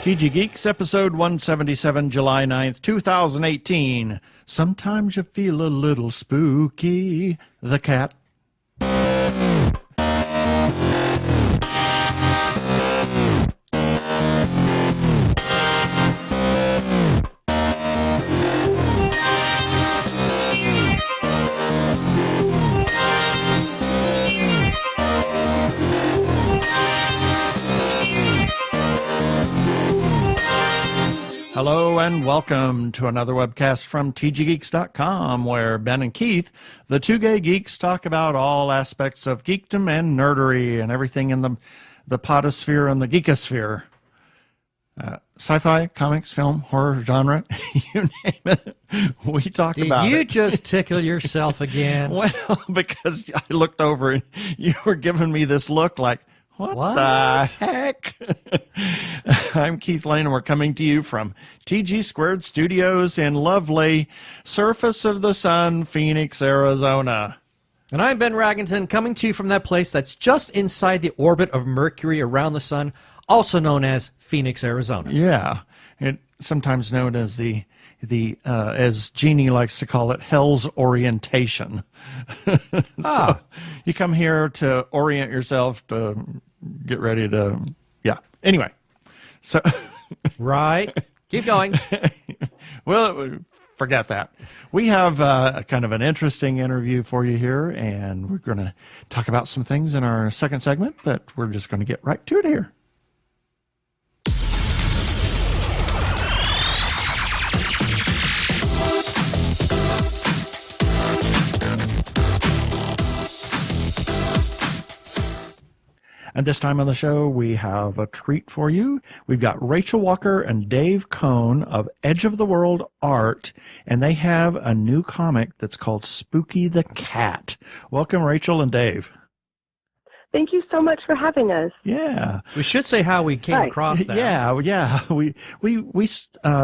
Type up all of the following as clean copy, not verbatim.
TG Geeks, episode 177, July 9th, 2018. Sometimes you feel a little spooky. The cat. Hello and welcome to another webcast from tggeeks.com, where Ben and Keith, the two gay geeks, talk about all aspects of geekdom and nerdery and everything in the potosphere and the geekosphere. Sci-fi, comics, film, horror, genre, you name it. We talk about it. Did you just tickle yourself again? Well, because I looked over and you were giving me this look like, What the heck? I'm Keith Lane, and we're coming to you from TG Squared Studios in lovely Surface of the Sun, Phoenix, Arizona. And I'm Ben Raggington, coming to you from that place that's just inside the orbit of Mercury around the sun, also known as Phoenix, Arizona. Yeah, sometimes known as as Jeannie likes to call it, Hell's Orientation. So you come here to orient yourself, to get ready to, Anyway, so. Right. Keep going. Well, forget that. We have kind of an interesting interview for you here, and we're going to talk about some things in our second segment, but we're just going to get right to it here. And this time on the show, we have a treat for you. We've got Rachel Walker and Dave Cohn of Edge of the World Art, and they have a new comic that's called Spooky the Cat. Welcome, Rachel and Dave. Thank you so much for having us. Yeah. We should say how we came across that. Yeah. We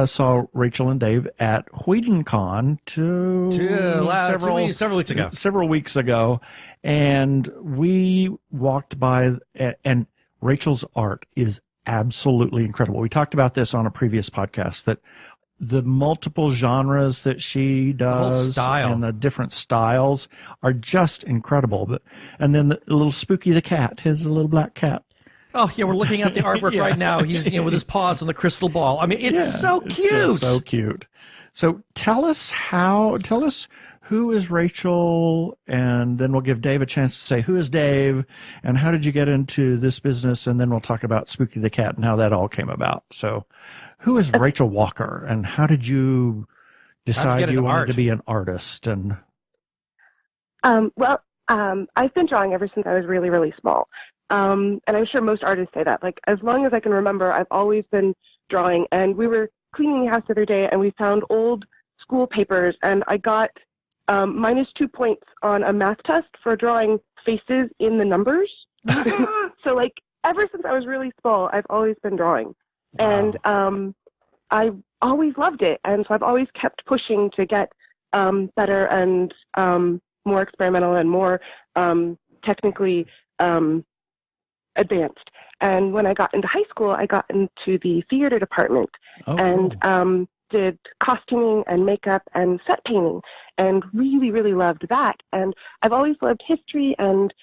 saw Rachel and Dave at WhedonCon several weeks ago. And we walked by, and Rachel's art is absolutely incredible. We talked about this on a previous podcast, that the multiple genres that she does and the different styles are just incredible. And then the little Spooky the cat, his little black cat. Oh, yeah, we're looking at the artwork right now. He's with his paws on the crystal ball. I mean, it's so cute. It's so cute. So tell us who is Rachel, and then we'll give Dave a chance to say, who is Dave, and how did you get into this business, and then we'll talk about Spooky the Cat and how that all came about. So who is Rachel Walker, and how did you decide you wanted to be an artist? And I've been drawing ever since I was really, really small. And I'm sure most artists say that. Like, as long as I can remember, I've always been drawing. And we were cleaning the house the other day, and we found old school papers, and I got -2 points on a math test for drawing faces in the numbers. So, like, ever since I was really small, I've always been drawing. Wow. And I always loved it. And so I've always kept pushing to get better and more experimental and more technically advanced. And when I got into high school, I got into the theater department and did costuming and makeup and set painting, and really, really loved that. And I've always loved history and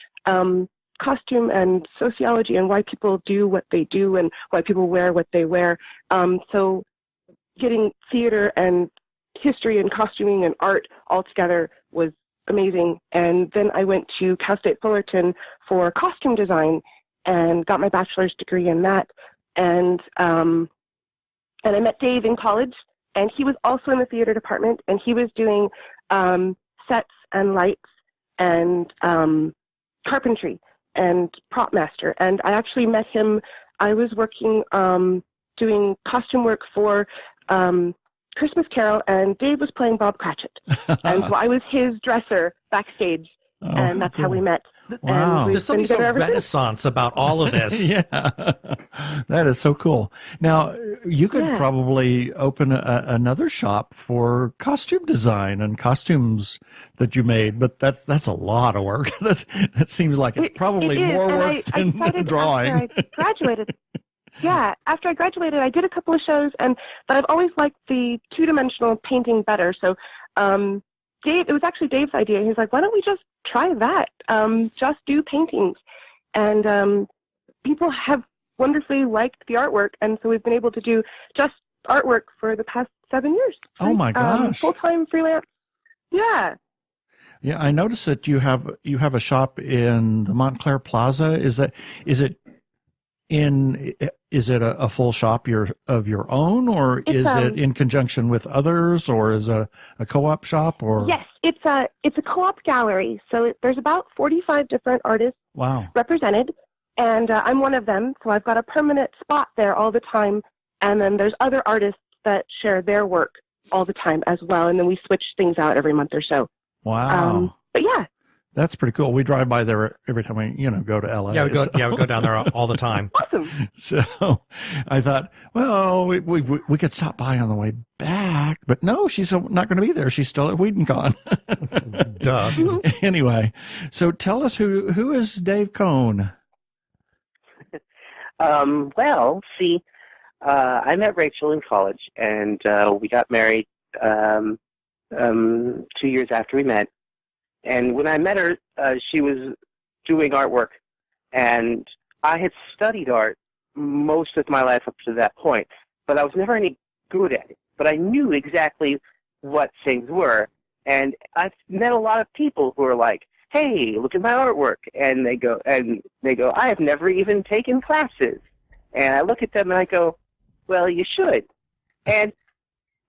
costume and sociology and why people do what they do and why people wear what they wear. So getting theater and history and costuming and art all together was amazing. And then I went to Cal State Fullerton for costume design and got my bachelor's degree in that. And I met Dave in college, and he was also in the theater department, and he was doing sets and lights and carpentry and prop master. And I actually met him. I was working doing costume work for Christmas Carol, and Dave was playing Bob Cratchit. And so I was his dresser backstage, and that's how we met. Wow. There's something so Renaissance about all of this. Yeah. That is so cool. Now, you could probably open another shop for costume design and costumes that you made, but that's a lot of work. That seems like it's probably more work than drawing. After I graduated. Yeah, after I graduated, I did a couple of shows, but I've always liked the two-dimensional painting better. So, it was actually Dave's idea. He's like, "Why don't we just try that? Just do paintings," and people have wonderfully liked the artwork, and so we've been able to do just artwork for the past 7 years. Oh my gosh! Full-time freelance. Yeah. Yeah, I noticed that you have a shop in the Montclair Plaza. Is it a full shop of your own, or is it in conjunction with others, or is it a co-op shop? Or yes, it's a co-op gallery. So there's about 45 different artists represented, and I'm one of them. So I've got a permanent spot there all the time, and then there's other artists that share their work all the time as well, and then we switch things out every month or so. Wow. But yeah. That's pretty cool. We drive by there every time we, go to LA. Yeah, we go down there all the time. Awesome. So I thought, well, we could stop by on the way back, but no, she's not going to be there. She's still at WhedonCon. Duh. Anyway, so tell us who is Dave Cohn? Well, see, I met Rachel in college, and we got married 2 years after we met. And when I met her, she was doing artwork, and I had studied art most of my life up to that point, but I was never any good at it. But I knew exactly what things were, and I've met a lot of people who are like, "Hey, look at my artwork," and they go, "I have never even taken classes," and I look at them and I go, "Well, you should," and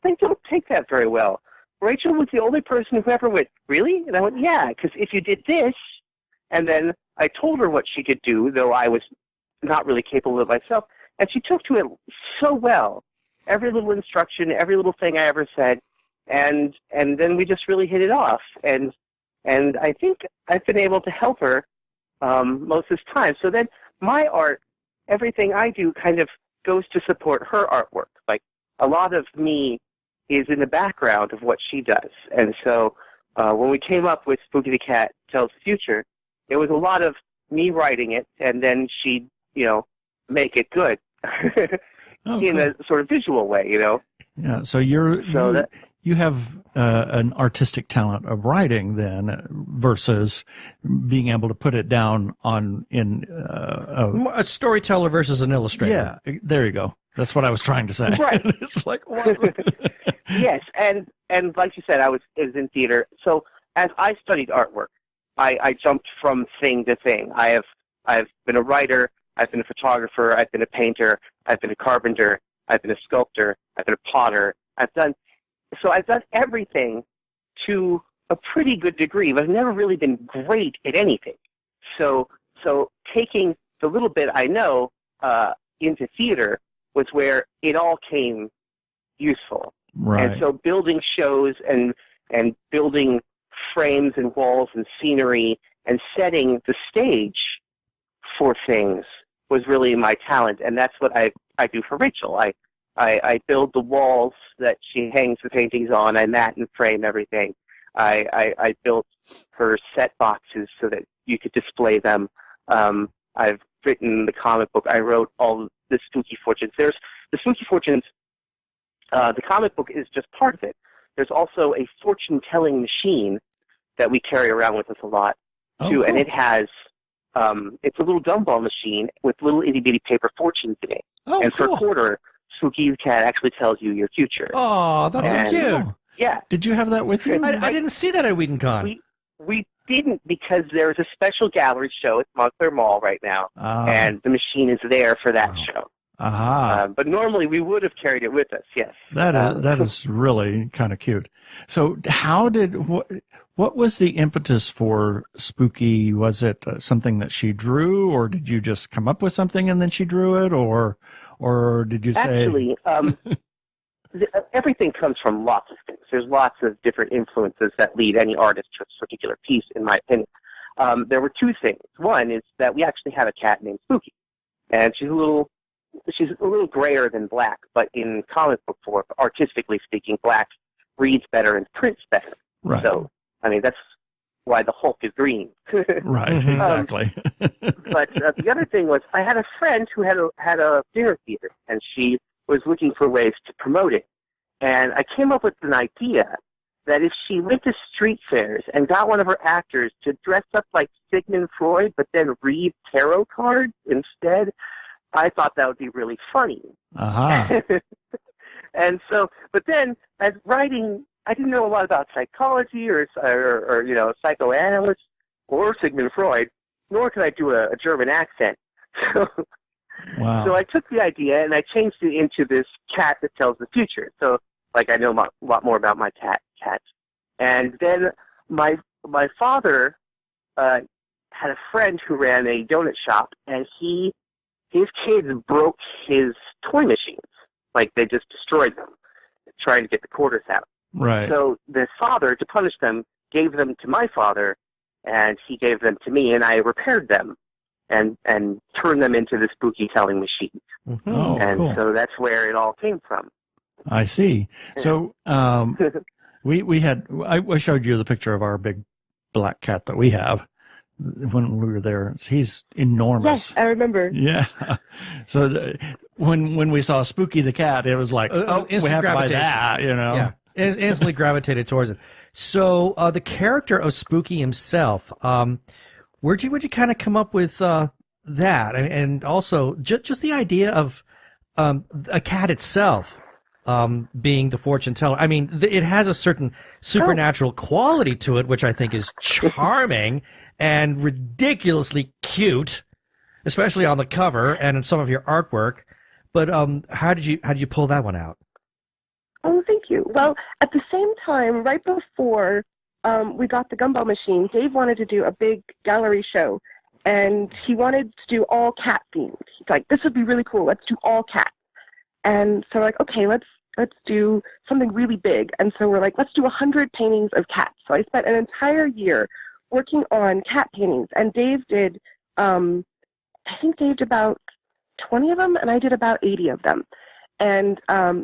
they don't take that very well. Rachel was the only person who ever went, "Really?" And I went, "Yeah, because if you did this," and then I told her what she could do, though I was not really capable of myself, and she took to it so well. Every little instruction, every little thing I ever said, and then we just really hit it off. And I think I've been able to help her most of this time. So then my art, everything I do kind of goes to support her artwork. Like a lot of me is in the background of what she does. And so when we came up with Spooky the Cat Tells the Future, it was a lot of me writing it, and then she'd, make it good in a sort of visual way, Yeah, so you have an artistic talent of writing then versus being able to put it down in a storyteller versus an illustrator. Yeah, there you go. That's what I was trying to say. Right. It's like, what? Yes, and like you said, I was in theater. So as I studied artwork, I jumped from thing to thing. I've been a writer, I've been a photographer, I've been a painter, I've been a carpenter, I've been a sculptor, I've been a potter. I've done everything to a pretty good degree, but I've never really been great at anything. So taking the little bit I know into theater was where it all came useful. Right. And so building shows and building frames and walls and scenery and setting the stage for things was really my talent, and that's what I do for Rachel. I build the walls that she hangs the paintings on. I mat and frame everything. I built her set boxes so that you could display them. I've written the comic book. I wrote all the Spooky Fortunes. There's the Spooky Fortunes. The comic book is just part of it. There's also a fortune-telling machine that we carry around with us a lot, too, and it has it's a little gumball machine with little itty-bitty paper fortunes in it. And for a quarter, Spooky the Cat actually tells you your future. Oh, that's so cute. Yeah. Did you have that with you? I didn't see that at WhedonCon. We didn't, because there's a special gallery show at Montclair Mall right now, and the machine is there for that show. But normally we would have carried it with us, yes. That is really kind of cute. So what was the impetus for Spooky? Was it something that she drew, or did you just come up with something and then she drew it, or did you say... Actually, everything comes from lots of things. There's lots of different influences that lead any artist to a particular piece, in my opinion. There were two things. One is that we actually have a cat named Spooky, and she's a little grayer than black, but in comic book form, artistically speaking, black reads better and prints better. Right. So, I mean, that's why the Hulk is green. Right, exactly. But the other thing was, I had a friend who had a dinner theater, and she was looking for ways to promote it. And I came up with an idea that if she went to street fairs and got one of her actors to dress up like Sigmund Freud, but then read tarot cards instead, I thought that would be really funny. And so, but then as writing, I didn't know a lot about psychology or psychoanalyst or Sigmund Freud, nor could I do a German accent. Wow. So I took the idea and I changed it into this cat that tells the future. So, like, I know a lot more about my cat. And then my father had a friend who ran a donut shop, and his kids broke his toy machines. Like, they just destroyed them, trying to get the quarters out. Right. So the father, to punish them, gave them to my father, and he gave them to me, and I repaired them and turned them into the spooky telling machine. Mm-hmm. Oh, and cool. so that's where it all came from. I see. So we had, I showed you the picture of our big black cat that we have when we were there. He's enormous. Yes, I remember. Yeah. So when we saw Spooky the cat, it was like, we have to buy that, you know. Yeah, instantly gravitated towards it. So the character of Spooky himself, where'd you kind of come up with that? And also just the idea of a cat itself being the fortune teller. I mean, it has a certain supernatural quality to it, which I think is charming and ridiculously cute, especially on the cover and in some of your artwork. But how did you pull that one out? Oh, thank you. Well, at the same time, right before we got the gumball machine, Dave wanted to do a big gallery show, and he wanted to do all cat themed. He's like, this would be really cool. Let's do all cats. And so we're like, okay, let's do something really big. And so we're like, let's do 100 paintings of cats. So I spent an entire year working on cat paintings, and Dave did, I think Dave did about 20 of them, and I did about 80 of them. And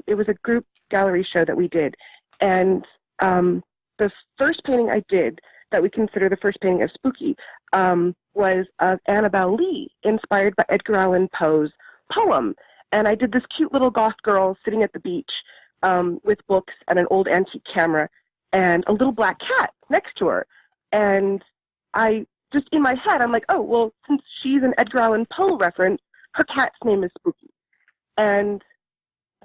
it was a group gallery show that we did. And the first painting I did that we consider the first painting of Spooky was of Annabelle Lee, inspired by Edgar Allan Poe's poem. And I did this cute little goth girl sitting at the beach with books and an old antique camera and a little black cat next to her. And I just, in my head, I'm like, oh, well, since she's an Edgar Allan Poe reference, her cat's name is Spooky. And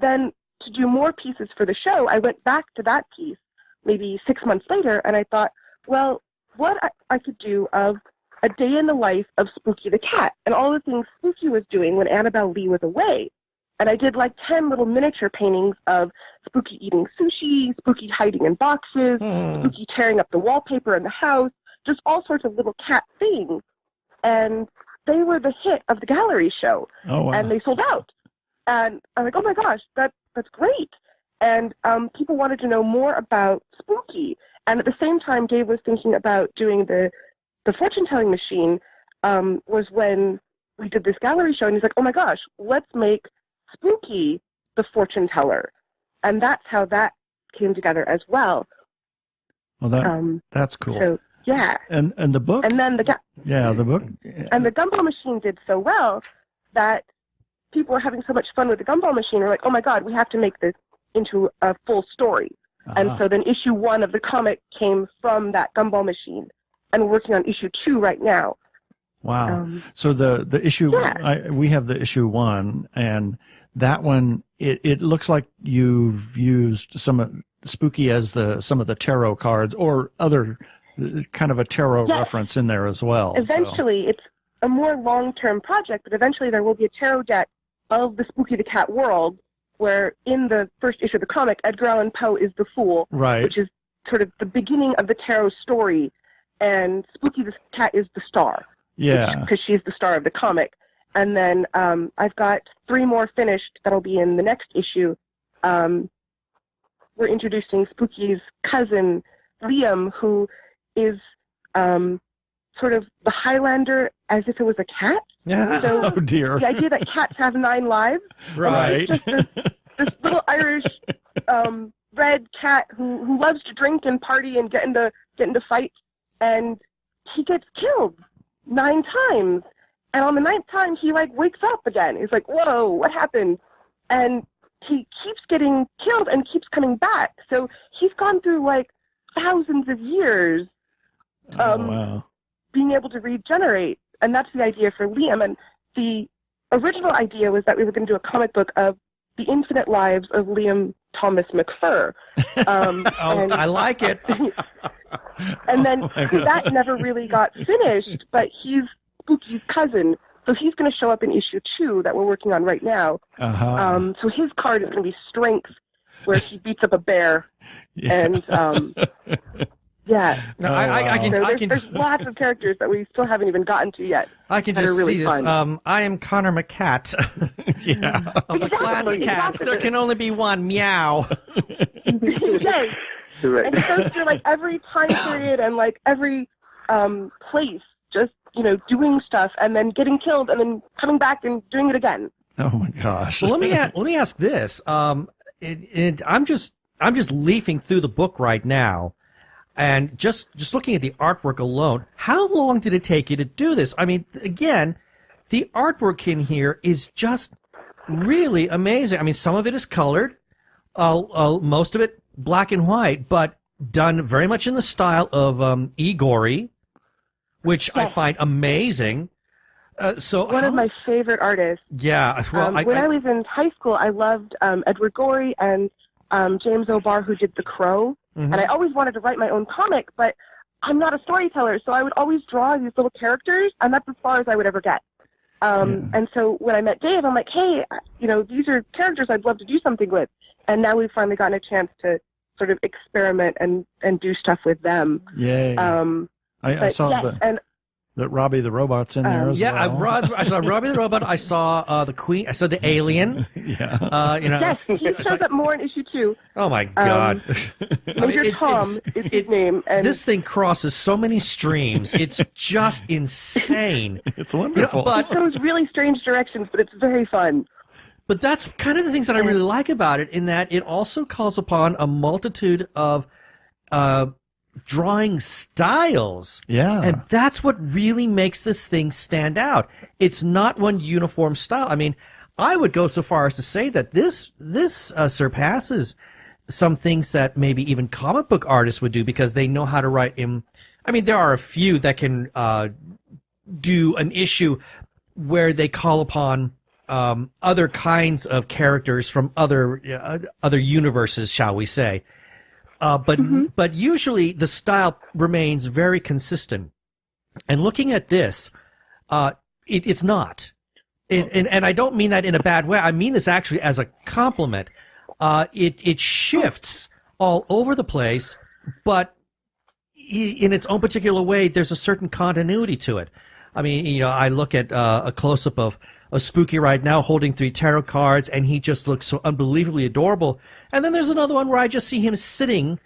then to do more pieces for the show, I went back to that piece maybe 6 months later, and I thought, well, what I could do of a day in the life of Spooky the cat and all the things Spooky was doing when Annabelle Lee was away. And I did like 10 little miniature paintings of Spooky eating sushi, Spooky hiding in boxes, Spooky tearing up the wallpaper in the house, just all sorts of little cat things. And they were the hit of the gallery show. Oh, wow. And they sold out. And I'm like, oh my gosh, that's great. And people wanted to know more about Spooky. And at the same time, Dave was thinking about doing the fortune-telling machine was when we did this gallery show. And he's like, oh my gosh, let's make Spooky the fortune teller. And that's how that came together as well. Well, that's cool. So, yeah. And the book? And then the book. And the gumball machine did so well that people were having so much fun with the gumball machine. We're like, oh my God, we have to make this into a full story. And so then issue 1 of the comic came from that gumball machine. And we're working on issue 2 right now. Wow. So the issue, we have the issue 1, and that one, it looks like you've used some Spooky as some of the tarot cards or other kind of a tarot reference in there as well. Eventually, it's a more long-term project, but eventually there will be a tarot deck of the Spooky the Cat world, where in the first issue of the comic, Edgar Allan Poe is the Fool, right, which is sort of the beginning of the tarot story, and Spooky the Cat is the star. Yeah. Because she's the star of the comic. And then I've got 3 more finished that'll be in the next issue. We're introducing Spooky's cousin, Liam, who is sort of the Highlander as if it was a cat. Yeah. So oh, dear. The idea that cats have 9 lives. Right. Just this little Irish red cat who loves to drink and party and get into fights. and he gets killed 9 times. And on the 9th time, he like wakes up again. He's like, whoa, what happened? And he keeps getting killed and keeps coming back. So he's gone through like thousands of years being able to regenerate. And that's the idea for Liam. And the original idea was that we were going to do a comic book of the infinite lives of Liam Thomas McFur. I like it. And then that never really got finished, but he's Spooky's cousin, so he's going to show up in issue 2 that we're working on right now. So his card is going to be Strength, where he beats up a bear. And yeah. No, I can. There's lots of characters that we still haven't even gotten to yet. I can just see this. I am Connor McCat. Of the clan of cats, there can only be one. Meow. Yes. Right. And he goes through like every time period and like every place, just doing stuff and then getting killed and then coming back and doing it again. Oh my gosh. Well, let me ask this. I'm just leafing through the book right now, and just looking at the artwork alone. How long did it take you to do this? I mean, again, the artwork in here is just really amazing. I mean, some of it is colored, most of it black and white, but done very much in the style of Igor, which I find amazing. One of my favorite artists. Yeah. Well, when I was in high school, I loved Edward Gorey and James O'Barr, who did The Crow. Mm-hmm. And I always wanted to write my own comic, but I'm not a storyteller, so I would always draw these little characters, and that's as far as I would ever get. And so when I met Dave, I'm like, hey, these are characters I'd love to do something with. And now we've finally gotten a chance to sort of experiment and do stuff with them. Yay. I saw that Robbie the Robot's in there as well. I saw Robbie the Robot. I saw the Queen. I saw the Alien. Yeah. Yes, he shows up more in issue 2. Oh my God. Major Tom is his name. And this thing crosses so many streams. It's just insane. It's wonderful. It goes really strange directions, but it's very fun. But that's kind of the things that I really like about it, in that it also calls upon a multitude of drawing styles. Yeah. And that's what really makes this thing stand out. It's not one uniform style. I mean, I would go so far as to say that this surpasses some things that maybe even comic book artists would do, because they know how to write in. I mean, there are a few that can do an issue where they call upon other kinds of characters from other universes, shall we say. But usually the style remains very consistent. And looking at this, it's not. And I don't mean that in a bad way. I mean this actually as a compliment. It shifts all over the place, but in its own particular way, there's a certain continuity to it. I mean, I look at a close-up of Spooky right now holding 3 tarot cards, and he just looks so unbelievably adorable. And then there's another one where I just see him sitting.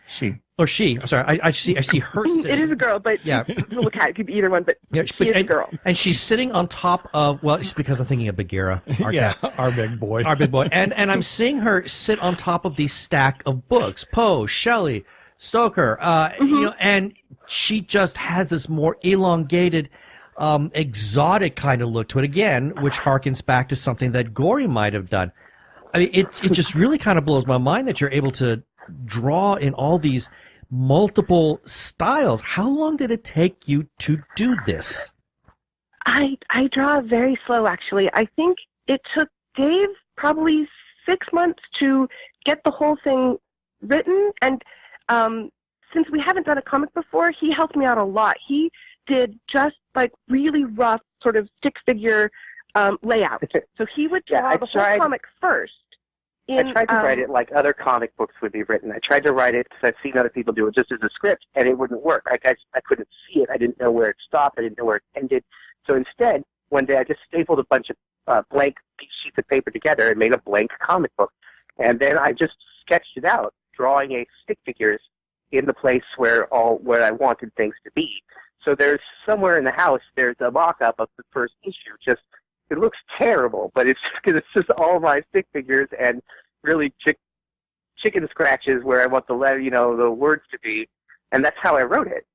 I'm sorry. I see her sitting. It is a girl, but it's a little cat. It could be either one, but she is a girl. And she's sitting on top of, well, it's because I'm thinking of Bagheera. Our big boy. Our big boy. And I'm seeing her sit on top of the stack of books. Poe, Shelley, Stoker, and she just has this more elongated, exotic kind of look to it, again, which harkens back to something that Gorey might have done. I mean, it just really kind of blows my mind that you're able to draw in all these multiple styles. How long did it take you to do this? I draw very slow, actually. I think it took Dave probably 6 months to get the whole thing written, and since we haven't done a comic before, he helped me out a lot. He did just like really rough sort of stick figure layout. So he would draw the whole comic first. I tried to write it like other comic books would be written. I tried to write it because I've seen other people do it just as a script, and it wouldn't work. I couldn't see it. I didn't know where it stopped. I didn't know where it ended. So instead, one day I just stapled a bunch of blank sheets of paper together and made a blank comic book. And then I just sketched it out, drawing a stick figures in the place where I wanted things to be. So there's somewhere in the house, there's a mock-up of the first issue. Just, it looks terrible, but it's because it's just all my stick figures and really chicken scratches where I want the words to be, and that's how I wrote it.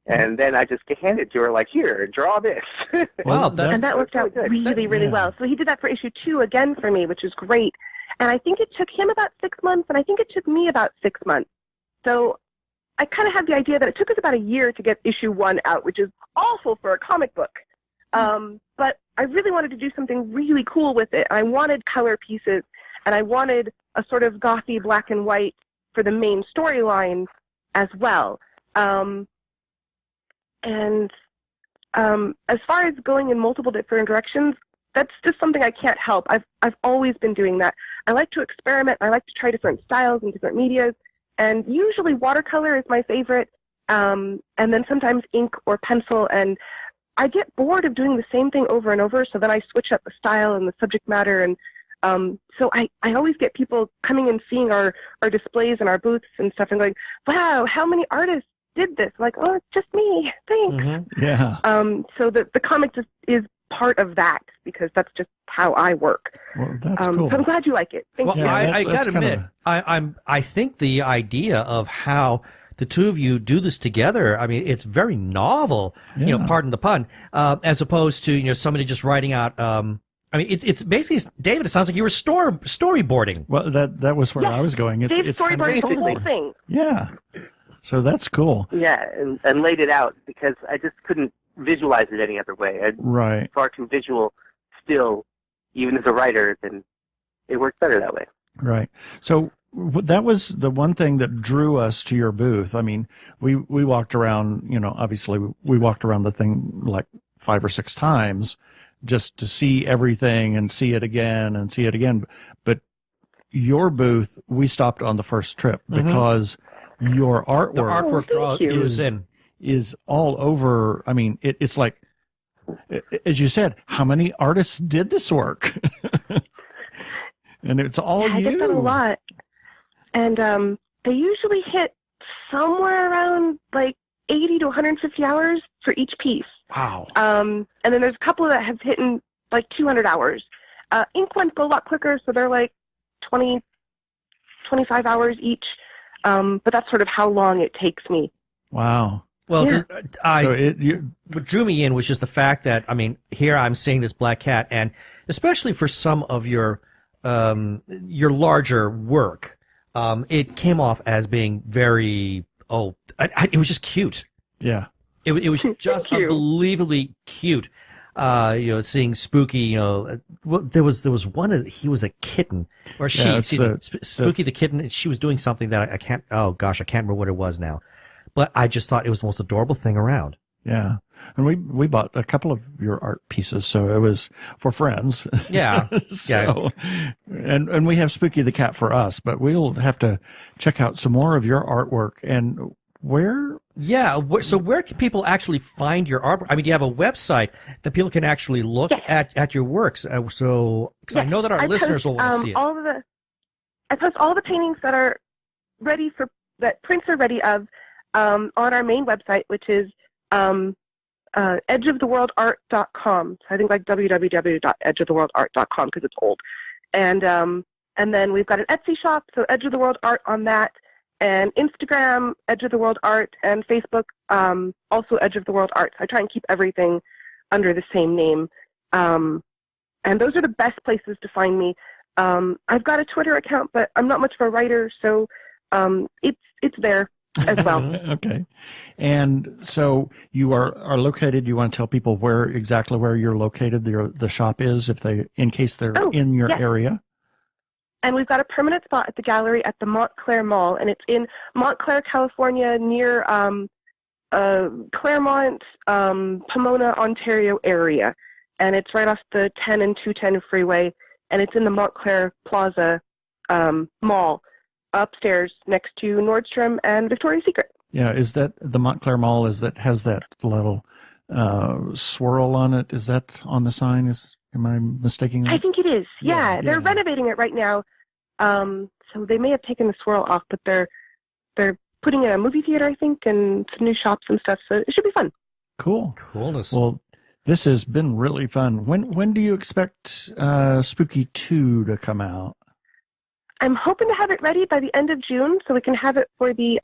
And then I just handed it to her, like, here, draw this. Wow, and that worked out really well. So he did that for issue 2 again for me, which is great. And I think it took him about 6 months, and I think it took me about 6 months. So I kind of had the idea that it took us about a year to get issue 1 out, which is awful for a comic book. But I really wanted to do something really cool with it. I wanted color pieces, and I wanted a sort of gothy black and white for the main storyline as well. As far as going in multiple different directions, that's just something I can't help. I've always been doing that. I like to experiment. I like to try different styles and different medias, and usually watercolor is my favorite, and then sometimes ink or pencil, and I get bored of doing the same thing over and over, so then I switch up the style and the subject matter, and so I always get people coming and seeing our displays and our booths and stuff and going, wow, how many artists did this? Like, oh, it's just me. Thanks. Mm-hmm. Yeah. So the comic just is part of that because that's just how I work. Well, that's cool. So I'm glad you like it. Thank you. Well, I got to admit, I think the idea of how the two of you do this together, I mean, it's very novel, you know, pardon the pun, as opposed to, you know, somebody just writing out, I mean, it's basically, David, it sounds like you were storyboarding. Well, that was where I was going. Dave storyboarded the whole thing. Yeah. So that's cool. Yeah, and laid it out because I just couldn't visualize it any other way. I'm far too visual still, even as a writer, and it worked better that way. Right. So that was the one thing that drew us to your booth. I mean, we walked around, you know, obviously we walked around the thing like 5 or 6 times just to see everything and see it again and see it again. But your booth, we stopped on the first trip because your artwork is all over. I mean, it's like, as you said, how many artists did this work? And it's all you. I get that a lot. And they usually hit somewhere around like 80 to 150 hours for each piece. Wow. And then there's a couple that have hit in like 200 hours. Ink ones go a lot quicker, so they're like 20, 25 hours each. But that's sort of how long it takes me. Wow. Well, what drew me in was just the fact that, I mean, here I'm seeing this black cat, and especially for some of your larger work, it came off as being very, it was just cute. Yeah. It was just unbelievably cute. You know, seeing Spooky, you know, there was one, he was a kitten, or Spooky the kitten, and she was doing something that I can't remember what it was now. But I just thought it was the most adorable thing around. Yeah. And we bought a couple of your art pieces, so it was for friends. Yeah. And we have Spooky the cat for us, but we'll have to check out some more of your artwork. And where? Yeah. So where can people actually find your artwork? I mean, do you have a website that people can actually look at your works? Because I know that our listeners will want to see it. I post all the paintings that are ready that prints are ready of on our main website, which is edgeoftheworldart.com. So I think like www.edgeoftheworldart.com because it's old. And then we've got an Etsy shop, so Edge of the World Art on that, and Instagram, Edge of the World Art, and Facebook, also Edge of the World Art. So I try and keep everything under the same name. And those are the best places to find me. I've got a Twitter account, but I'm not much of a writer, so it's there as well. Okay. And so you are located, you want to tell people exactly where you're located, the shop is, in case they're in your area? And we've got a permanent spot at the gallery at the Montclair Mall, and it's in Montclair, California, near Claremont, Pomona, Ontario area. And it's right off the 10 and 210 freeway, and it's in the Montclair Plaza Mall, upstairs next to Nordstrom and Victoria's Secret. Yeah, is that the Montclair Mall? Has that little swirl on it? Is that on the sign? Am I mistaking that? I think it is. Yeah. They're renovating it right now, so they may have taken the swirl off, but they're putting in a movie theater, I think, and some new shops and stuff. So it should be fun. Cool. Coolness. Well, this has been really fun. When do you expect Spooky 2 to come out? I'm hoping to have it ready by the end of June, so we can have it for the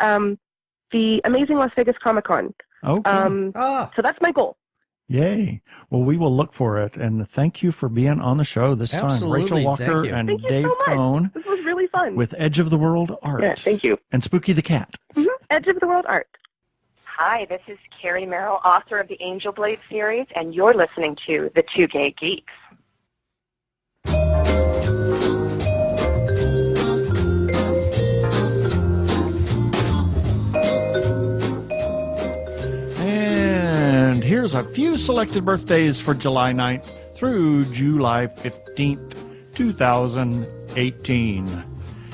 Amazing Las Vegas Comic Con. Okay. So that's my goal. Yay. Well, we will look for it. And thank you for being on the show this Absolutely. time. Rachel Walker Thank you. and Thank you Dave so much. Cohn This was really fun. with Edge of the World Art. Yeah, thank you. And Spooky the Cat. Edge of the World Art. Hi, this is Carrie Merrill, author of the Angel Blade series, and you're listening to The Two Gay Geeks. And here's a few selected birthdays for July 9th through July 15th, 2018.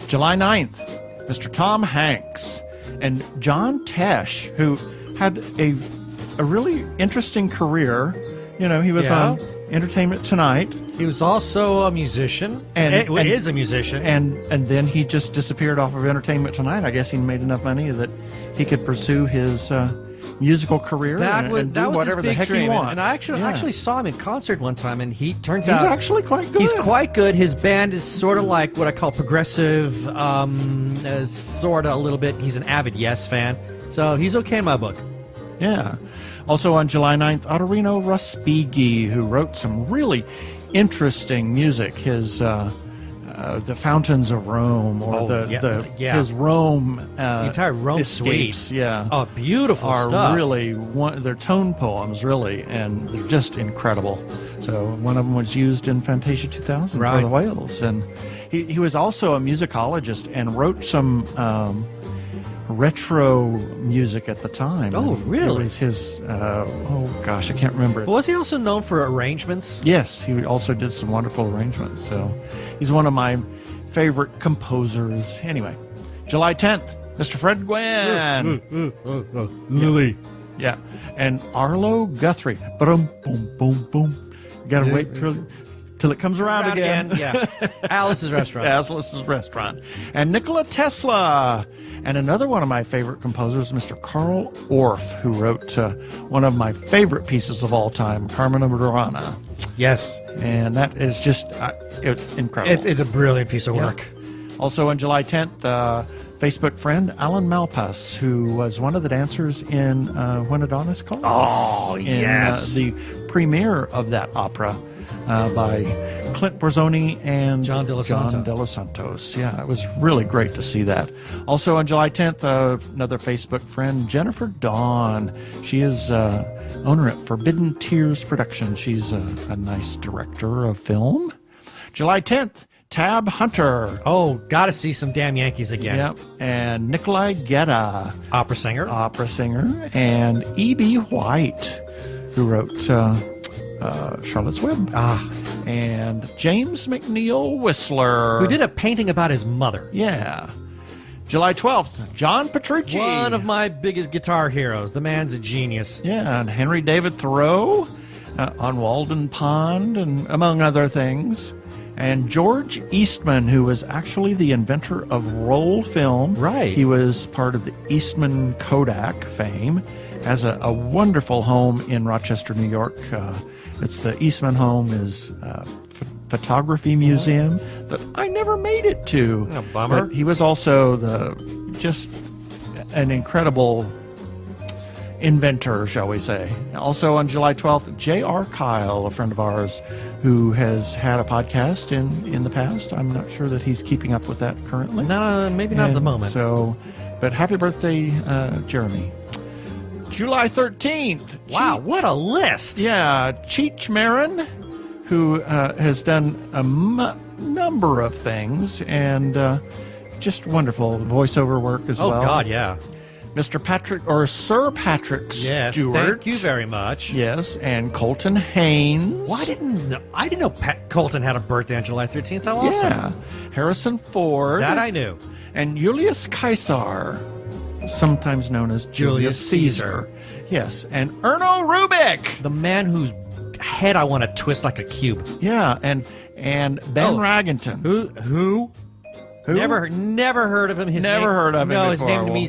July 9th, Mr. Tom Hanks and John Tesh, who had a really interesting career. You know, he was on Entertainment Tonight. He was also a musician. And is a musician. And then he just disappeared off of Entertainment Tonight. I guess he made enough money that he could pursue his musical career and do whatever his big the heck dream. he wants. And I actually saw him in concert one time, and he turns He's out actually quite good. He's quite good. His band is sort of like what I call progressive, sort of a little bit. He's an avid Yes fan, so he's okay in my book. Yeah. Also on July 9th, Ottorino Respighi, who wrote some really interesting music. His the Fountains of Rome, or his Rome, the entire Rome escapes, suite. yeah, oh, beautiful are stuff. Really they're tone poems, really, and they're just incredible. So one of them was used in Fantasia 2000 for the whales, and he was also a musicologist and wrote some retro music at the time. Oh, And really? It was his, I can't remember. Was he also known for arrangements? Yes, he also did some wonderful arrangements. So he's one of my favorite composers. Anyway, July 10th, Mr. Fred Gwynn. Lily. Yeah. And Arlo Guthrie. Boom, boom, boom, boom. You got to wait till it comes around again. Yeah. Alice's Restaurant. Alice's Restaurant. And Nikola Tesla. And another one of my favorite composers, Mr. Carl Orff, who wrote one of my favorite pieces of all time, Carmen of Burana. Yes. And that is just it's incredible. It's a brilliant piece of work. Also on July 10th, Facebook friend Alan Malpass, who was one of the dancers in When Adonis Calls. Oh, yes. In the premiere of that opera by Clint Borzoni and John De Los Santos. Yeah, it was really great to see that. Also on July 10th, another Facebook friend, Jennifer Dawn. She is owner at Forbidden Tears Productions. She's a nice director of film. July 10th, Tab Hunter. Oh, gotta see some damn Yankees again. Yep. And Nikolai Gedda. Opera singer. And E.B. White, who wrote Charlotte's Web. And James McNeill Whistler. Who did a painting about his mother. Yeah. July 12th, John Petrucci. One of my biggest guitar heroes. The man's a genius. Yeah, and Henry David Thoreau on Walden Pond, and among other things. And George Eastman, who was actually the inventor of roll film. Right. He was part of the Eastman Kodak fame. Has a wonderful home in Rochester, New York. It's the Eastman Home is photography museum that I never made it to. A bummer. But he was also just an incredible inventor, shall we say. Also on July 12th, J.R. Kyle, a friend of ours who has had a podcast in the past. I'm not sure that he's keeping up with that currently. No, maybe not at the moment. So, but happy birthday, Jeremy. July 13th. Wow, what a list. Yeah, Cheech Marin, who has done a number of things, and just wonderful voiceover work as well. Oh, God, yeah. Mr. Patrick, or Sir Patrick Yes, Stewart. thank you very much. Yes, and Colton Haynes. Well, I didn't know Colton had a birthday on July 13th. How awesome. Yeah. Harrison Ford. That I knew. And Julius Caesar, sometimes known as Julius Caesar. Yes, and Erno Rubik. The man whose head I want to twist like a cube. Yeah, and Ben Raggington. Who? Never heard of him. Heard of him No, before. his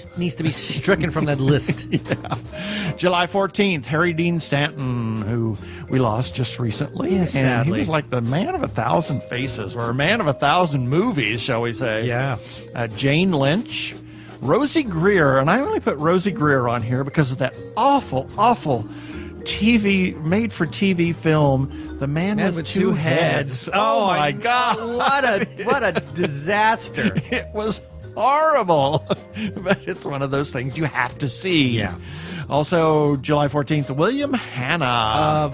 name needs to be stricken from that list. Yeah. July 14th, Harry Dean Stanton, who we lost just recently. Yes, and sadly. he was like the man of 1,000 faces, or a man of 1,000 movies, shall we say. Yeah. Jane Lynch, Rosie Greer, and I only put Rosie Greer on here because of that awful made-for-TV film, The Man with Two Heads. Oh my God! What a disaster! It was horrible, but it's one of those things you have to see. Yeah. Also, July 14th, William Hanna. Of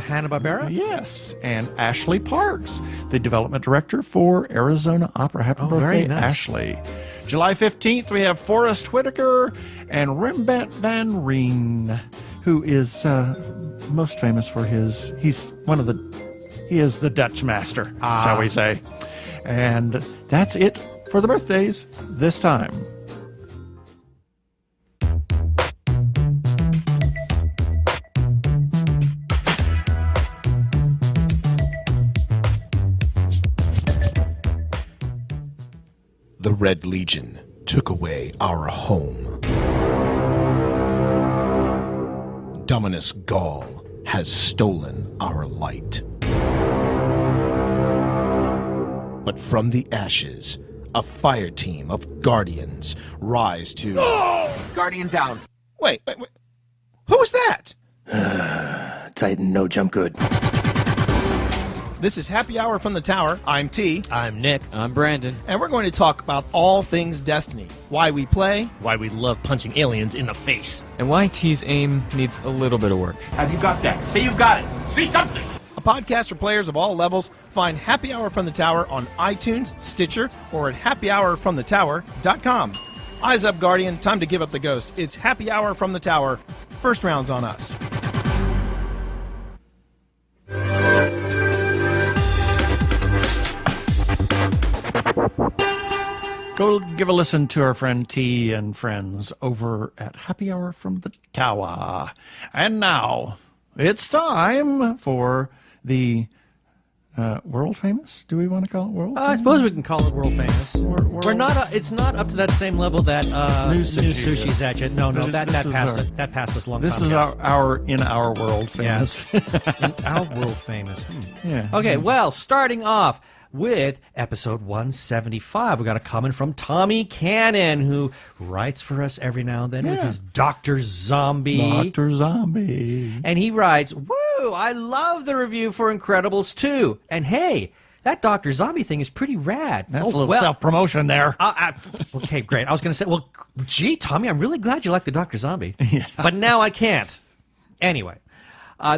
Hanna-Barbera? Yes, and Ashley Parks, the development director for Arizona Opera. Happy birthday, very nice. Ashley. July 15th, we have Forrest Whitaker and Rembrandt van Rijn, who is most famous for he is the Dutch master, shall we say. And that's it for the birthdays this time. The Red Legion took away our home. Dominus Gaul has stolen our light. But from the ashes, a fire team of guardians rise to... Guardian down. Wait. Who was that? Titan, no jump good. This is Happy Hour from the Tower. I'm T. I'm Nick. I'm Brandon. And we're going to talk about all things Destiny. Why we play. Why we love punching aliens in the face. And why T's aim needs a little bit of work. Have you got that? Say you've got it. See something. A podcast for players of all levels. Find Happy Hour from the Tower on iTunes, Stitcher, or at happyhourfromthetower.com. Eyes up, Guardian. Time to give up the ghost. It's Happy Hour from the Tower. First round's on us. Go give a listen to our friend T and friends over at Happy Hour from the Tower. And now, it's time for the world famous? Do we want to call it world famous? I suppose we can call it world famous. We're not. It's not up to that same level that New Sushi's at yet. No, that passed us a long time ago. This is our in our world famous. In our world famous. Yeah. Okay, well, starting off with episode 175. We got a comment from Tommy Cannon, who writes for us every now and then with his Dr. Zombie. Dr. Zombie. And he writes, "Woo, I love the review for Incredibles 2. And hey, that Dr. Zombie thing is pretty rad." That's a little self-promotion there. Okay, great. I was going to say, well, gee, Tommy, I'm really glad you like the Dr. Zombie. Yeah. But now I can't. Anyway,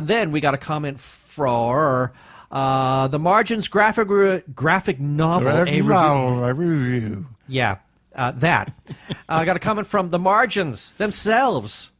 then we got a comment for... the Margins graphic novel, a review. Yeah, that. I got a comment from the Margins themselves.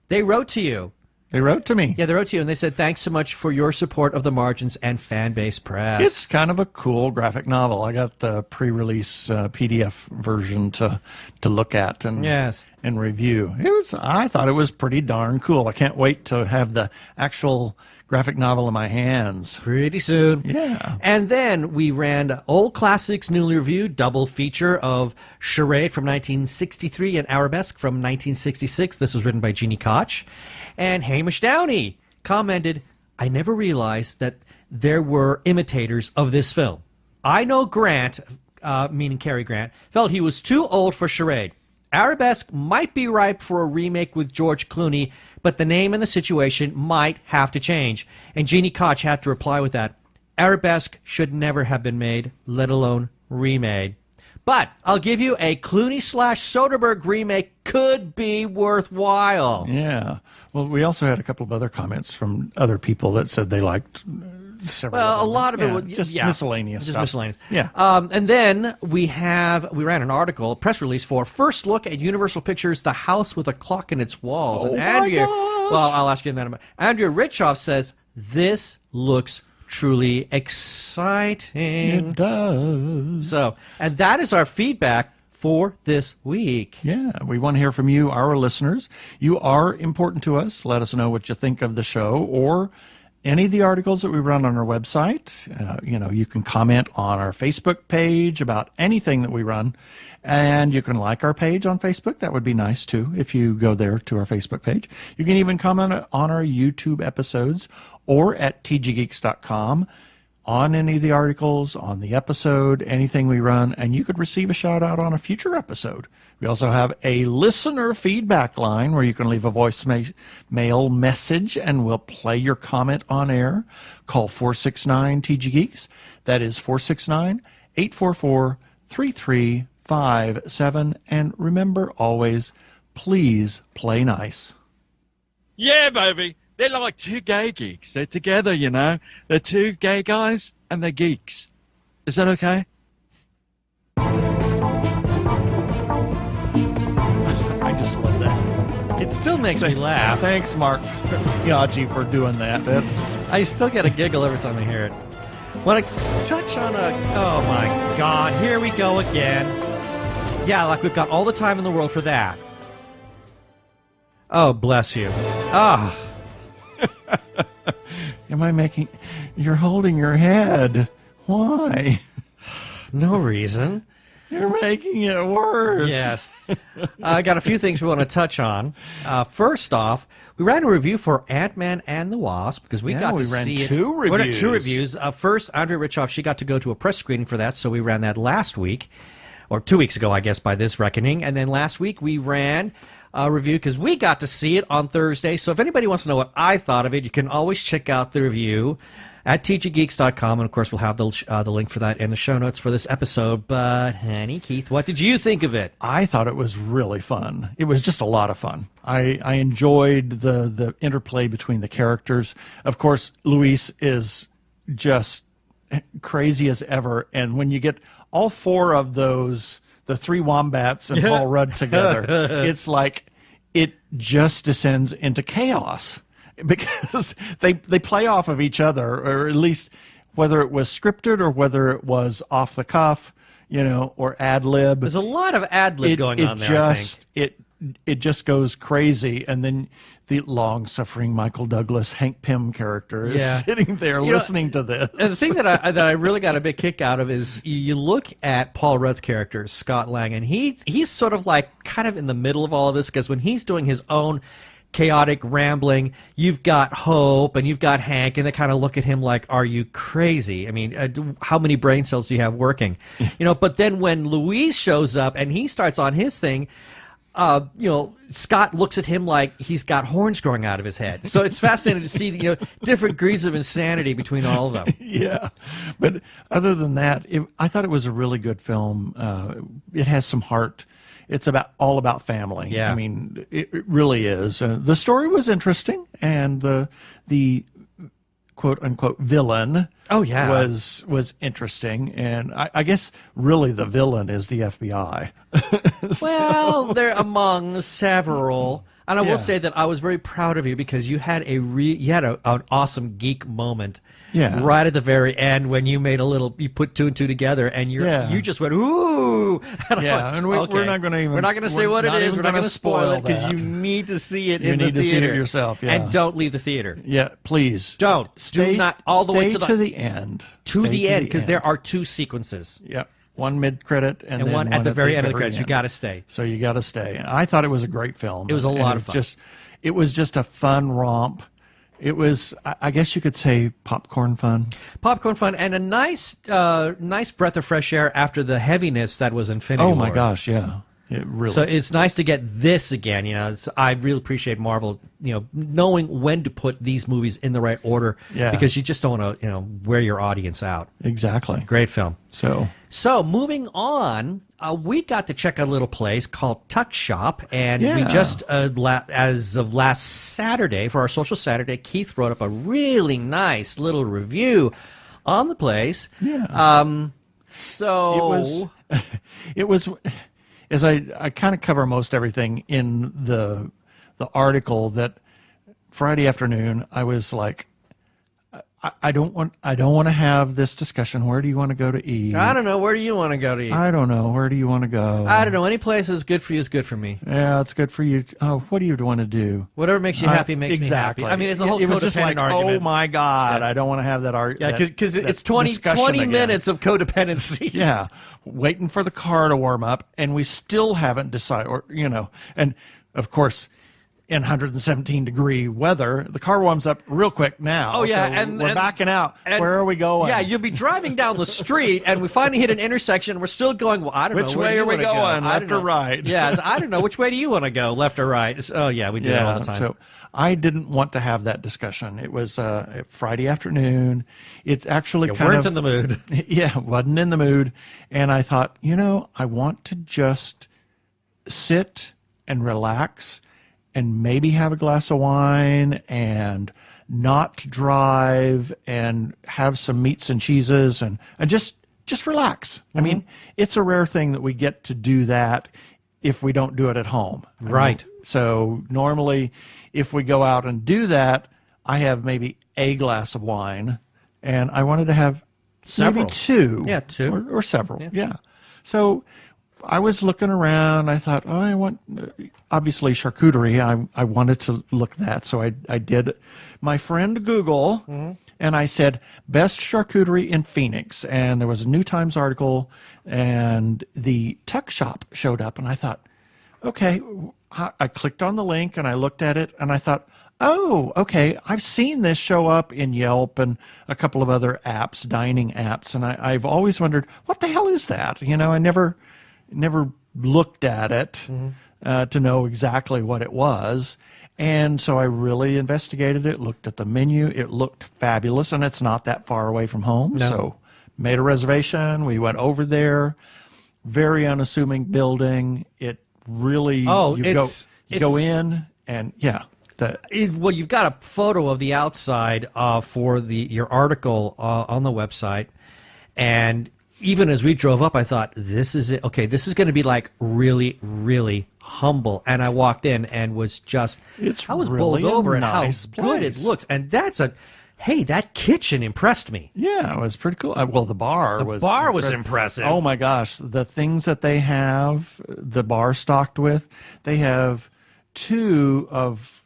They wrote to you. They wrote to me. Yeah, they wrote to you, and they said, "Thanks so much for your support of the Margins and Fanbase Press." It's kind of a cool graphic novel. I got the pre-release PDF version to look at and review. I thought it was pretty darn cool. I can't wait to have the actual graphic novel in my hands. Pretty soon. Yeah. And then we ran Old Classics Newly Reviewed, double feature of Charade from 1963 and Arabesque from 1966. This was written by Jeannie Koch. And Hamish Downey commented, "I never realized that there were imitators of this film. I know Grant," meaning Cary Grant, "felt he was too old for Charade. Arabesque might be ripe for a remake with George Clooney, but the name and the situation might have to change." And Jeannie Koch had to reply with that, "Arabesque should never have been made, let alone remade. But I'll give you a Clooney/Soderbergh remake could be worthwhile." Yeah. Well, we also had a couple of other comments from other people that said they liked several. Well, a lot of it was just miscellaneous just stuff. miscellaneous. Yeah. And then we ran an article, press release for First Look at Universal Pictures' The House with a Clock in Its Walls. Oh, and my Andrea, gosh. well, I'll ask you in that in a minute. Andrea Richoff says, "This looks truly exciting." It does. So, and that is our feedback for this week. Yeah, we want to hear from you, our listeners. You are important to us. Let us know what you think of the show or any of the articles that we run on our website. You can comment on our Facebook page about anything that we run, and you can like our page on Facebook. That would be nice, too, if you go there to our Facebook page. You can even comment on our YouTube episodes or at tggeeks.com on any of the articles, on the episode, anything we run, and you could receive a shout out on a future episode. We also have a listener feedback line where you can leave a voicemail message and we'll play your comment on air. Call 469-TG Geeks. That is 469-844-3357. And remember always, please play nice. Yeah, baby. They're like two gay geeks. They're together, you know. They're two gay guys and they're geeks. Is that okay? I just love that. It still makes me laugh. Thanks, Mark Yaji, for doing that. I still get a giggle every time I hear it. Want to touch on oh my God, here we go again. Yeah, like we've got all the time in the world for that. Oh, bless you. Ah. You're holding your head. Why? No reason. You're making it worse. Yes. I got a few things we want to touch on. First off, we ran a review for Ant-Man and the Wasp because we got to see it. Two reviews. We ran two reviews. First, Andrea Richoff, she got to go to a press screening for that, so we ran that last week, or 2 weeks ago, I guess, by this reckoning. And then last week we ran a review because we got to see it on Thursday. So if anybody wants to know what I thought of it, you can always check out the review at tggeeks.com, and of course we'll have the link for that in the show notes for this episode. But honey, Keith, what did you think of it? I thought it was really fun. It was just a lot of fun. I enjoyed the interplay between the characters. Of course, Luis is just crazy as ever, and when you get all four of those, the three wombats and Paul Rudd together, it's like it just descends into chaos. Because they play off of each other, or at least whether it was scripted or whether it was off the cuff, or ad lib. There's a lot of ad lib going on there. I think it just goes crazy, and then the long-suffering Michael Douglas Hank Pym character is sitting there listening to this. And the thing that I really got a big kick out of is you look at Paul Rudd's character, Scott Lang, and he's sort of like kind of in the middle of all of this, because when he's doing his own chaotic rambling, you've got Hope and you've got Hank, and they kind of look at him like, are you crazy? I mean, how many brain cells do you have working? But then when Luis shows up and he starts on his thing, Scott looks at him like he's got horns growing out of his head. So it's fascinating to see, different degrees of insanity between all of them. Yeah. But other than that, I thought it was a really good film. It has some heart. It's all about family. Yeah. I mean, it really is. The story was interesting, and the quote unquote villain was interesting, and I guess really the villain is the FBI. Well, they're among several. And I will say that I was very proud of you because you had an awesome geek moment right at the very end when you made you put two and two together, and you just went, ooh. And we're not going to say what it is. We're not going to spoil it because you need to see it in the theater. You need to see it yourself, And don't leave the theater. Yeah, please. Don't. Do not all the way to the end. To the end, because there are two sequences. Yeah. One mid-credit and then one at the very end of the credits. You got to stay. So you got to stay. And I thought it was a great film. It was a lot of fun. It was just a fun romp. It was, I guess you could say, popcorn fun. Popcorn fun, and a nice breath of fresh air after the heaviness that was Infinity War. Oh my gosh, yeah. It really. So it's nice to get this again. I really appreciate Marvel, knowing when to put these movies in the right order. Yeah. Because you just don't want to, wear your audience out. Exactly. Great film. So moving on, we got to check a little place called Tuck Shop, and we just, as of last Saturday, for our Social Saturday, Keith wrote up a really nice little review on the place. Yeah. It was. As I kind of cover most everything in the article, that Friday afternoon I was like, I don't want to have this discussion. Where do you want to go to eat? I don't know. Where do you want to go to eat? I don't know. Where do you want to go? I don't know. Any place that's good for you is good for me. Yeah, it's good for you. Oh, what do you want to do? Whatever makes you happy makes me happy. I mean, it's a whole it was just like, argument. oh my God, I don't want to have that argument. Yeah, because it's 20 minutes of codependency. Yeah, waiting for the car to warm up, and we still haven't decided, and of course, in 117-degree weather. The car warms up real quick now. Oh, yeah, so and we're backing out. Where are we going? Yeah, you'll be driving down the street, and we finally hit an intersection. We're still going, well, I don't know. Which where way do you are we wanna go? going, left or right? Yeah, I don't know. Which way do you want to go, left or right? Oh, yeah, we do that all the time. So I didn't want to have that discussion. It was Friday afternoon. It's actually You weren't in the mood. Yeah, wasn't in the mood. And I thought, I want to just sit and relax and maybe have a glass of wine and not drive and have some meats and cheeses and just relax. I mean, it's a rare thing that we get to do that if we don't do it at home. Right. So normally if we go out and do that, I have maybe a glass of wine, and I wanted to have Several. maybe two. Yeah, two. Or several. Yeah. So I was looking around. I thought, I want, obviously, charcuterie. I wanted to look at that. So I did my friend Google, and I said, best charcuterie in Phoenix. And there was a New Times article, and the tuck shop showed up. And I thought, okay. I clicked on the link, and I looked at it, and I thought, oh, okay, I've seen this show up in Yelp and a couple of other apps, dining apps. And I've always wondered, what the hell is that? I never looked at it to know exactly what it was. And so I really investigated it, looked at the menu. It looked fabulous, and it's not that far away from home. No. So made a reservation. We went over there. Very unassuming building. It really, you go in, and well, you've got a photo of the outside for your article on the website, and even as we drove up, I thought, this is it. Okay, this is going to be like really, really humble. And I walked in and was I was really bowled over at how nice good it place. looks. And hey, that kitchen impressed me. Yeah, it was pretty cool. Well, the bar was impressive. Oh my gosh, the things that they have, the bar stocked with, they have two of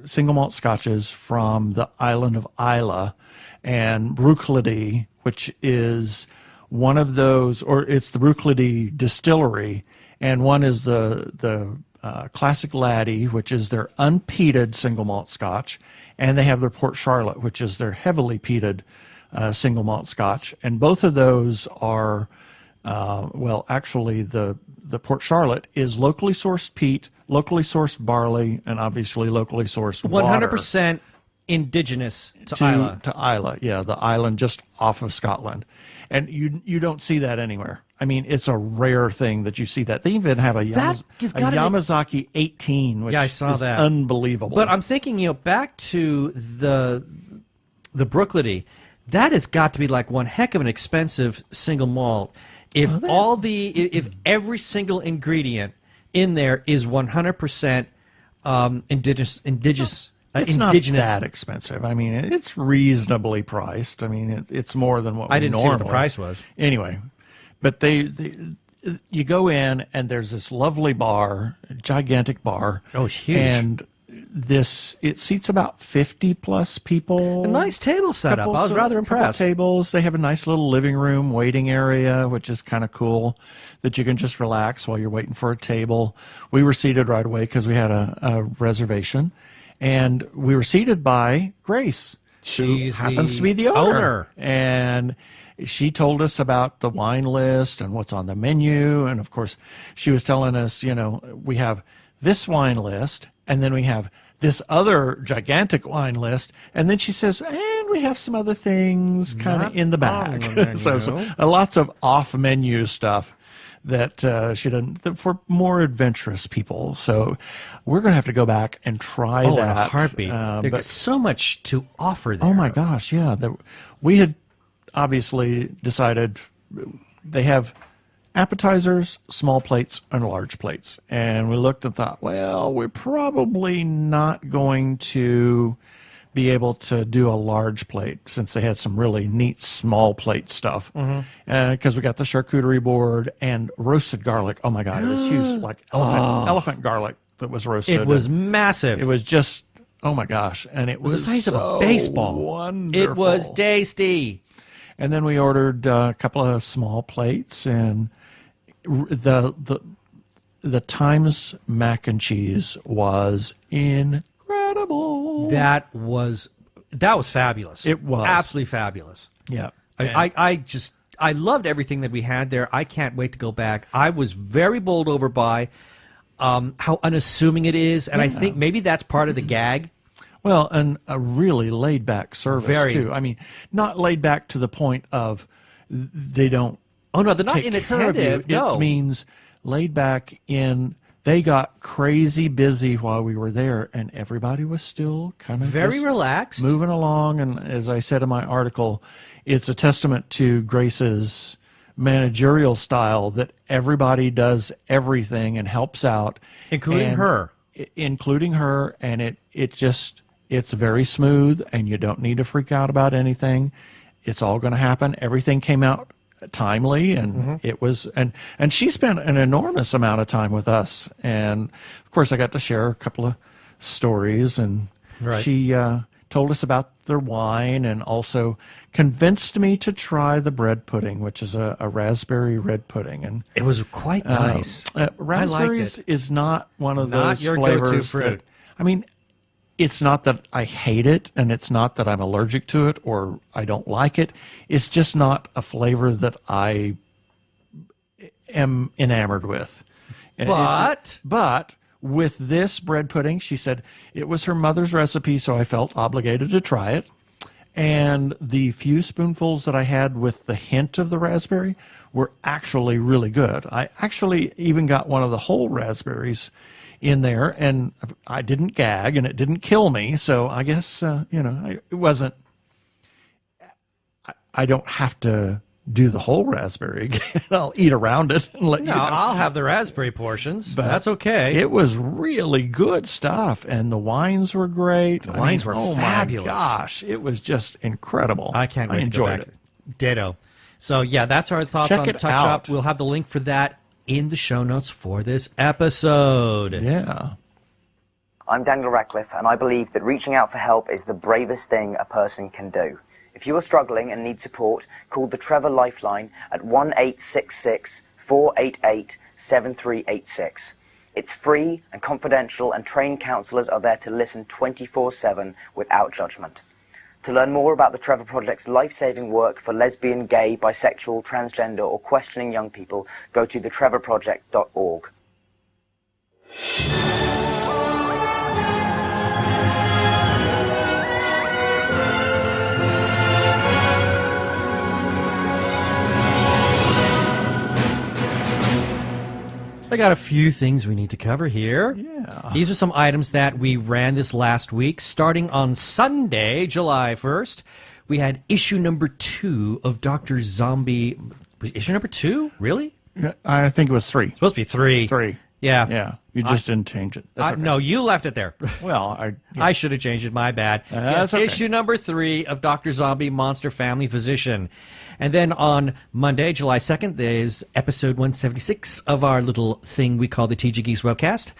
single malt scotches from the island of Isla, and Bruichladdich, which is one of those, or it's the Bruichladdich distillery, and one is the Classic Laddie, which is their unpeated single malt scotch, and they have their Port Charlotte, which is their heavily peated single malt scotch. And both of those are, actually the Port Charlotte is locally sourced peat, locally sourced barley, and obviously locally sourced water. 100% indigenous to Isla. To Isla, yeah, the island just off of Scotland. And you don't see that anywhere. I mean, it's a rare thing that you see that. They even have a Yamazaki 18, which I saw is that. Unbelievable. But I'm thinking, back to the Bruichladdich, that has got to be like one heck of an expensive single malt. If if every single ingredient in there is 100% indigenous. It's indigenous. not that expensive. I mean, it's reasonably priced. I mean, it's more than what I we didn't see normally. what the price was. Anyway, but you go in, and there's this lovely bar, gigantic bar. Oh, huge. And it seats about 50 plus people. A nice table setup. I was rather impressed. Tables. They have a nice little living room, waiting area, which is kind of cool, that you can just relax while you're waiting for a table. We were seated right away because we had a reservation. And we were seated by Grace, who happens to be the owner. And she told us about the wine list and what's on the menu. And, of course, she was telling us, we have this wine list, and then we have this other gigantic wine list. And then she says, and we have some other things kind of in the back. so lots of off-menu stuff that she doesn't, for more adventurous people. So we're going to have to go back and try that. In a heartbeat. They've got so much to offer there. Oh my gosh, yeah. We had obviously decided they have appetizers, small plates, and large plates. And we looked and thought, well, we're probably not going to be able to do a large plate since they had some really neat small plate stuff. Because we got the charcuterie board and roasted garlic. Oh my God, it was huge, like elephant garlic that was roasted. It was massive. It was just, oh my gosh. And it was the size so of a baseball. Wonderful. It was tasty. And then we ordered a couple of small plates, and the the Times mac and cheese was incredible. That was fabulous. It was absolutely fabulous. Yeah. I loved everything that we had there. I can't wait to go back. I was very bowled over by how unassuming it is, and I think maybe that's part of the gag. Well, and a really laid-back service, too. I mean, not laid back to the point of they don't Oh, no, they're not take care of you. inattentive. No. It means laid back in they got crazy busy while we were there, and everybody was still kind of very just relaxed. moving along. And as I said in my article, it's a testament to Grace's managerial style that everybody does everything and helps out. Including her. Including her, and it's very smooth, and you don't need to freak out about anything. It's all going to happen. Everything came out timely, and it was, and she spent an enormous amount of time with us. And of course, I got to share a couple of stories, and she told us about their wine, and also convinced me to try the bread pudding, which is a raspberry red pudding. And it was quite nice. Raspberries is not one of those your flavors go-to fruit. I mean, it's not that I hate it, and it's not that I'm allergic to it or I don't like it. It's just not a flavor that I am enamored with. But with this bread pudding, she said it was her mother's recipe, so I felt obligated to try it. And the few spoonfuls that I had with the hint of the raspberry were actually really good. I actually even got one of the whole raspberries in there, and I didn't gag, and it didn't kill me. So I guess, it wasn't, I don't have to do the whole raspberry again. I'll eat around it and let you know. I'll have the raspberry portions, but that's okay. It was really good stuff, and the wines were great. The wines were fabulous. My gosh, it was just incredible. I can't wait to go back. It. Ditto. So, yeah, that's our thoughts on Touch Up. We'll have the link for that in the show notes for this episode. Yeah. I'm Daniel Radcliffe, and I believe that reaching out for help is the bravest thing a person can do. If you are struggling and need support, call the Trevor Lifeline at 1-866-488-7386. It's free and confidential, and trained counsellors are there to listen 24/7 without judgment. To learn more about the Trevor Project's life-saving work for lesbian, gay, bisexual, transgender, or questioning young people, go to thetrevorproject.org. I got a few things we need to cover here. Yeah. These are some items that we ran this last week. Starting on Sunday, July 1st, we had issue number 2 of Dr. Zombie. Issue number 2? Really? I think it was 3. It's supposed to be 3. 3. Yeah. Yeah. You just didn't change it. That's okay. No, you left it there. Well, I should have changed it. My bad. That's okay. Issue number 3 of Dr. Zombie, Monster Family Physician. And then on Monday, July 2nd, there's episode 176 of our little thing we call the TG Geeks Webcast.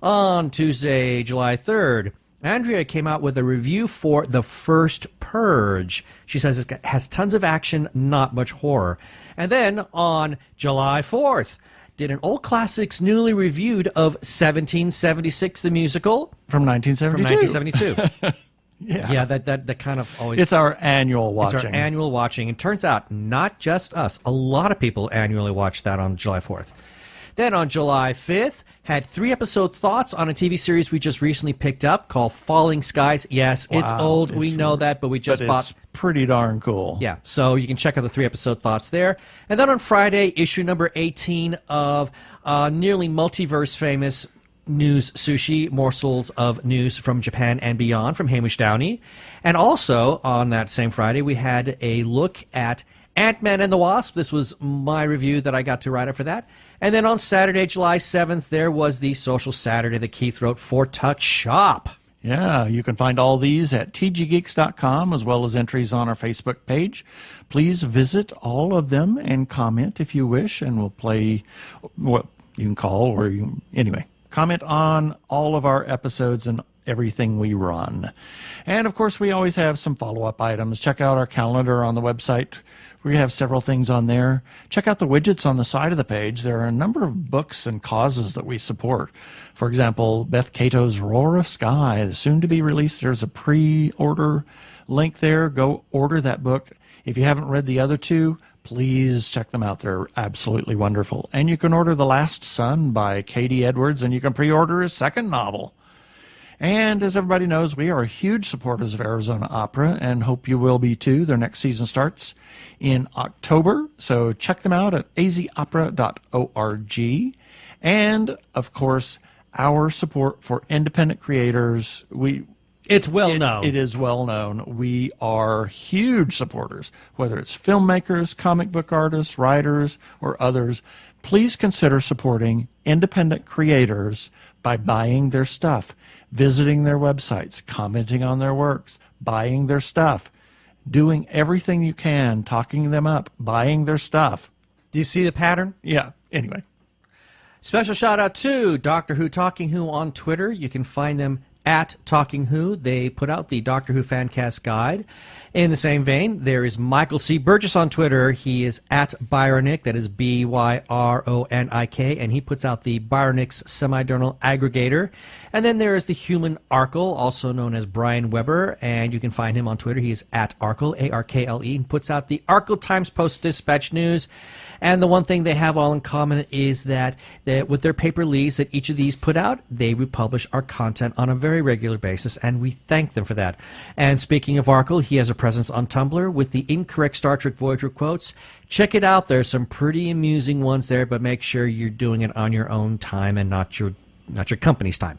On Tuesday, July 3rd, Andrea came out with a review for The First Purge. She says it has tons of action, not much horror. And then on July 4th, did an old classics newly reviewed of 1776, the musical. From 1972. From 1972. Yeah, that kind of always... It's our annual watching. It's our annual watching. And turns out, not just us. A lot of people annually watch that on July 4th. Then on July 5th, had 3-episode thoughts on a TV series we just recently picked up called Falling Skies. Yes, it's old. We know that, but we just bought... It's pretty darn cool. Yeah, so you can check out the 3-episode thoughts there. And then on Friday, issue number 18 of nearly multiverse famous news sushi, morsels of news from Japan and beyond from Hamish Downey. And also on that same Friday, we had a look at Ant-Man and the Wasp. This was my review that I got to write up for that. And then on Saturday, July 7th, there was the Social Saturday that Keith wrote for Touch Shop. Yeah, you can find all these at tggeeks.com, as well as entries on our Facebook page. Please visit all of them and comment if you wish, and we'll play what you can call, or anyway. Comment on all of our episodes and everything we run. And of course, we always have some follow-up items. Check out our calendar on the website. We have several things on there. Check out the widgets on the side of the page. There are a number of books and causes that we support. For example, Beth Cato's Roar of Sky, soon to be released. There's a pre-order link there. Go order that book. If you haven't read the other two, please check them out. They're absolutely wonderful. And you can order The Last Sun by Katie Edwards, and you can pre-order his second novel. And as everybody knows, we are huge supporters of Arizona Opera and hope you will be too. Their next season starts in October, so check them out at azopera.org. And, of course, our support for independent creators, it's well known. It is well known. We are huge supporters, whether it's filmmakers, comic book artists, writers, or others. Please consider supporting independent creators by buying their stuff, visiting their websites, commenting on their works, buying their stuff, doing everything you can, talking them up, buying their stuff. Do you see the pattern? Yeah. Anyway. Special shout out to Doctor Who Talking Who on Twitter. You can find them at Talking Who. They put out the Doctor Who Fancast Guide. In the same vein, there is Michael C. Burgess on Twitter. He is at Byronic, that is Byronik, and he puts out the Byronic's Semi-Journal Aggregator. And then there is the Human Arkle, also known as Brian Weber, and you can find him on Twitter. He is at Arkle, A-R-K-L-E, and puts out the Arkle Times Post-Dispatch News. And the one thing they have all in common is that with their paper leads that each of these put out, they republish our content on a very regular basis, and we thank them for that. And speaking of Arkle, he has a presence on Tumblr with the incorrect Star Trek Voyager quotes. Check it out. There's some pretty amusing ones there, but make sure you're doing it on your own time and not your company's time.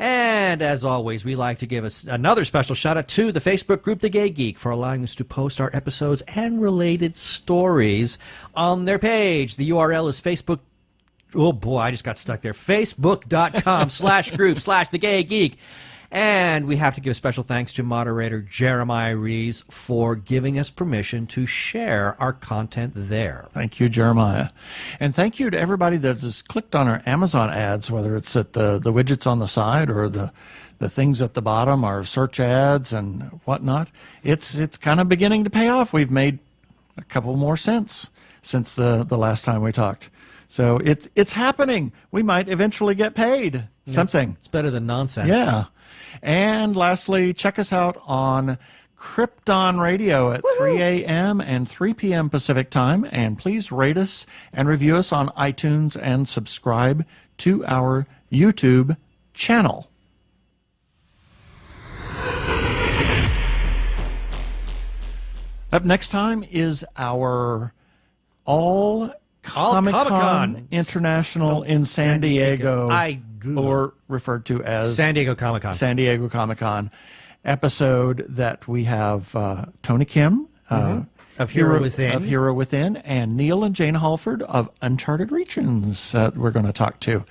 And as always, we like to give another special shout out to the Facebook group The Gay Geek for allowing us to post our episodes and related stories on their page. The URL is Facebook. Oh boy, I just got stuck there. Facebook.com/group/The Gay Geek. And we have to give special thanks to moderator Jeremiah Rees for giving us permission to share our content there. Thank you, Jeremiah. And thank you to everybody that has clicked on our Amazon ads, whether it's at the widgets on the side or the things at the bottom, our search ads and whatnot. It's kind of beginning to pay off. We've made a couple more cents since the last time we talked. So it's happening. We might eventually get paid something. It's better than nonsense. Yeah. And lastly, check us out on Krypton Radio at 3 a.m. and 3 p.m. Pacific Time. And please rate us and review us on iTunes and subscribe to our YouTube channel. Up next time is our All Comic-Con International in San Diego, or referred to as San Diego Comic-Con. San Diego Comic-Con episode that we have Tony Kim of Hero Within, and Neil and Jane Halford of Uncharted Regions we're going to talk to.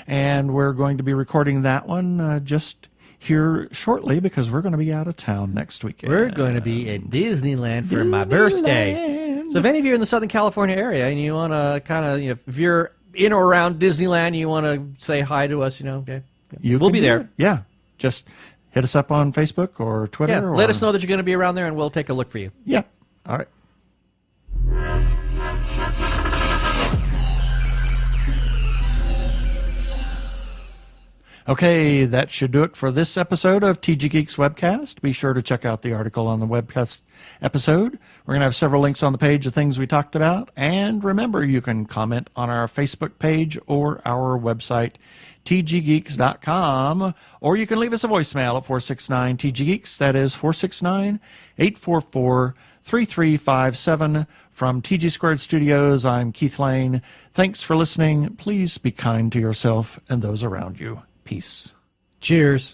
And we're going to be recording that one just here shortly because we're going to be out of town next weekend. We're going to be at Disneyland for my birthday. So if any of you are in the Southern California area and you want to kind of, if you're in or around Disneyland, you want to say hi to us, okay, we'll be there. Yeah, just hit us up on Facebook or Twitter. Yeah, let us know that you're going to be around there, and we'll take a look for you. Yeah, all right. Okay, that should do it for this episode of TG Geeks Webcast. Be sure to check out the article on the Webcast episode. We're going to have several links on the page of things we talked about. And remember, you can comment on our Facebook page or our website, tggeeks.com, or you can leave us a voicemail at 469-TG-GEEKS. That is 469-844-3357. From TG Squared Studios, I'm Keith Lane. Thanks for listening. Please be kind to yourself and those around you. Peace. Cheers.